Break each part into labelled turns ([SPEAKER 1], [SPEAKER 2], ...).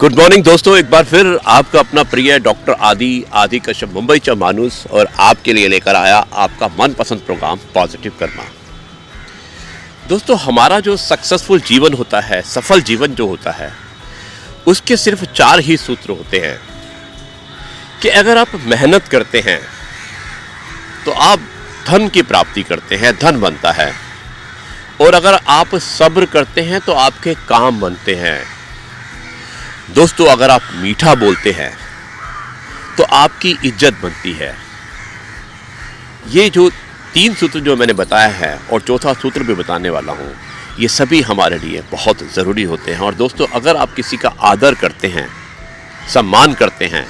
[SPEAKER 1] Good morning दोस्तों, एक बार फिर आपका अपना प्रिय डॉक्टर आदि कश्यप मुंबईचा माणूस और आपके लिए लेकर आया आपका मनपसंद प्रोग्राम पॉजिटिव कर्मा। दोस्तों, हमारा जो सक्सेसफुल जीवन होता है, सफल जीवन जो होता है, उसके सिर्फ 4 ही सूत्र होते हैं कि अगर आप मेहनत करते हैं तो आप धन की प्राप्ति करते हैं, धन बनता है, और अगर आप सब्र करते हैं तो आपके काम बनते हैं। दोस्तों, अगर आप मीठा बोलते हैं तो आपकी इज्जत बनती है। ये जो 3 सूत्र जो मैंने बताया है और चौथा सूत्र भी बताने वाला हूँ, ये सभी हमारे लिए बहुत ज़रूरी होते हैं। और दोस्तों, अगर आप किसी का आदर करते हैं, सम्मान करते हैं,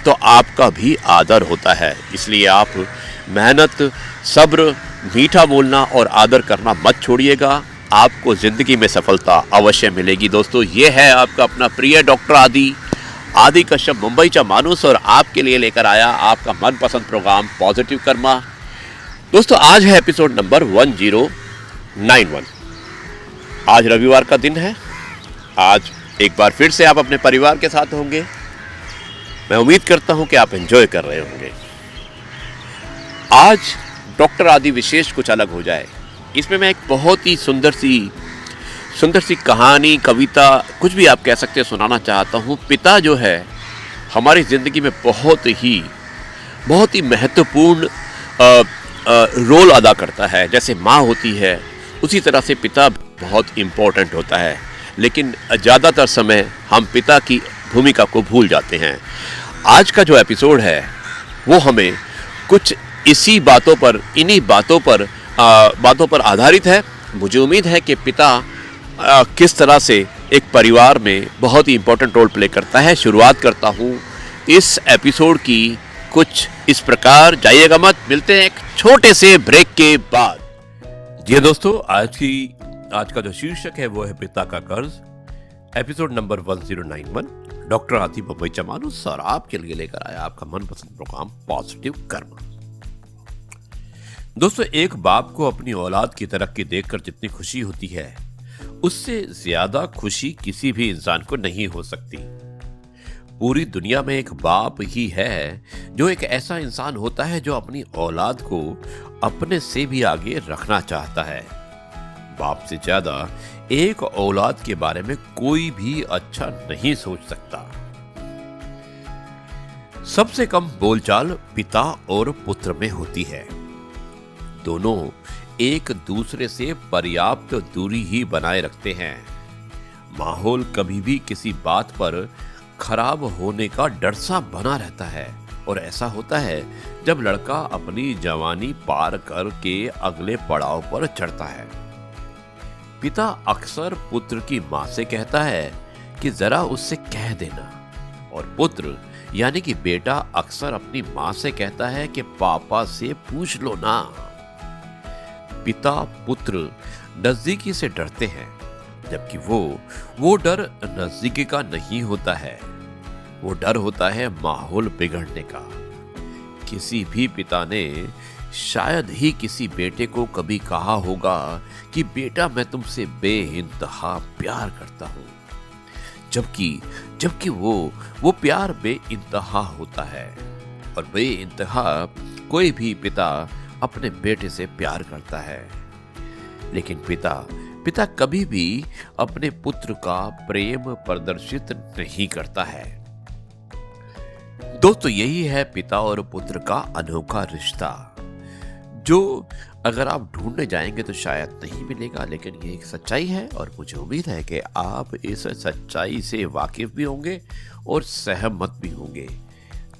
[SPEAKER 1] तो आपका भी आदर होता है। इसलिए आप मेहनत, सब्र, मीठा बोलना और आदर करना मत छोड़िएगा। आपको ज़िंदगी में सफलता अवश्य मिलेगी। दोस्तों, ये है आपका अपना प्रिय डॉक्टर आदि कश्यप मुंबईचा माणूस और आपके लिए लेकर आया आपका मनपसंद प्रोग्राम पॉजिटिव कर्मा। दोस्तों, आज है एपिसोड नंबर 1091। आज रविवार का दिन है। आज एक बार फिर से आप अपने परिवार के साथ होंगे। मैं उम्मीद करता हूं कि आप एंजॉय कर रहे होंगे। आज डॉक्टर आदि विशेष कुछ अलग हो जाए। इसमें मैं एक बहुत ही सुंदर सी कहानी, कविता, कुछ भी आप कह सकते हैं, सुनाना चाहता हूँ। पिता जो है हमारी ज़िंदगी में बहुत ही महत्वपूर्ण रोल अदा करता है। जैसे माँ होती है, उसी तरह से पिता बहुत इम्पोर्टेंट होता है। लेकिन ज़्यादातर समय हम पिता की भूमिका को भूल जाते हैं। आज का जो एपिसोड है वो हमें कुछ इन्हीं बातों पर आधारित है। मुझे उम्मीद है कि पिता किस तरह से एक परिवार में बहुत ही इम्पोर्टेंट रोल प्ले करता है। शुरुआत करता हूँ इस एपिसोड की कुछ इस प्रकार। जाइएगा मत, मिलते हैं एक छोटे से ब्रेक के बाद। जी दोस्तों, आज का जो शीर्षक है वो है पिता का कर्ज। एपिसोड नंबर 1091, डॉक्टर आदि मुंबईचा माणूस और आपके लिए लेकर आया आपका मनपसंद प्रोग्राम पॉजिटिव कर्मा। दोस्तों, एक बाप को अपनी औलाद की तरक्की देखकर जितनी खुशी होती है, उससे ज्यादा खुशी किसी भी इंसान को नहीं हो सकती। पूरी दुनिया में एक बाप ही है जो एक ऐसा इंसान होता है जो अपनी औलाद को अपने से भी आगे रखना चाहता है। बाप से ज्यादा एक औलाद के बारे में कोई भी अच्छा नहीं सोच सकता। सबसे कम बोलचाल पिता और पुत्र में होती है। दोनों एक दूसरे से पर्याप्त दूरी ही बनाए रखते हैं। माहौल कभी भी किसी बात पर खराब होने का डर सा बना रहता है, और ऐसा होता है जब लड़का अपनी जवानी पार करके अगले पड़ाव पर चढ़ता है। पिता अक्सर पुत्र की मां से कहता है कि जरा उससे कह देना, और पुत्र यानी कि बेटा अक्सर अपनी मां से कहता है कि पापा से पूछ लो ना। पिता पुत्र नजदीकी से डरते हैं, जबकि वो डर नजदीकी का नहीं होता है। वो डर होता है माहौल बिगड़ने का। किसी भी पिता ने शायद ही किसी बेटे को कभी कहा होगा कि बेटा, मैं तुमसे बेइंतहा प्यार करता हूं, जबकि वो प्यार बेइंतहा होता है। और बेइंतहा कोई भी पिता अपने बेटे से प्यार करता है। लेकिन पिता कभी भी अपने पुत्र का प्रेम प्रदर्शित नहीं करता है। दोस्तों, यही है पिता और पुत्र का अनोखा रिश्ता, जो अगर आप ढूंढने जाएंगे तो शायद नहीं मिलेगा। लेकिन ये एक सच्चाई है, और मुझे उम्मीद है कि आप इस सच्चाई से वाकिफ भी होंगे और सहमत भी होंगे।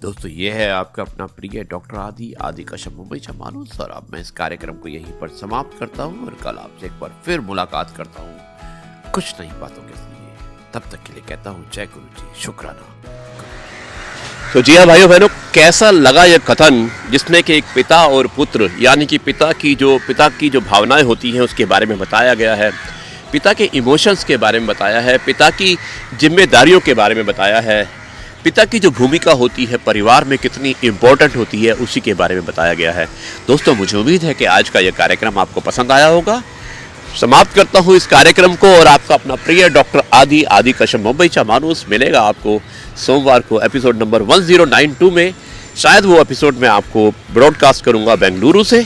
[SPEAKER 1] दोस्तों, ये है आपका अपना प्रिय डॉक्टर आदि कश्यप मुंबईचा माणूस, और अब मैं इस कार्यक्रम को यहीं पर समाप्त करता हूँ, और कल आपसे एक बार फिर मुलाकात करता हूँ कुछ नई बातों के लिए। तब तक के लिए कहता हूँ जय गुरु जी, शुक्राना। तो जी हाँ भाइयों बहनों, कैसा लगा यह कथन जिसमें कि एक पिता और पुत्र यानी कि पिता की जो भावनाएं होती हैं उसके बारे में बताया गया है, पिता के इमोशंस के बारे में बताया है, पिता की जिम्मेदारियों के बारे में बताया है, पिता की जो भूमिका होती है परिवार में कितनी इम्पोर्टेंट होती है उसी के बारे में बताया गया है। दोस्तों, मुझे उम्मीद है कि आज का यह कार्यक्रम आपको पसंद आया होगा। समाप्त करता हूँ इस कार्यक्रम को और आपका अपना प्रिय डॉक्टर आदि कश्यप मुंबईचा माणूस मिलेगा आपको सोमवार को एपिसोड नंबर 1092 में। शायद वो एपिसोड में आपको ब्रॉडकास्ट करूँगा बेंगलुरु से।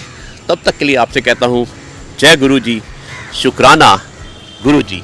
[SPEAKER 1] तब तक के लिए आपसे कहता हूँ जय गुरु जी, शुक्राना गुरु जी।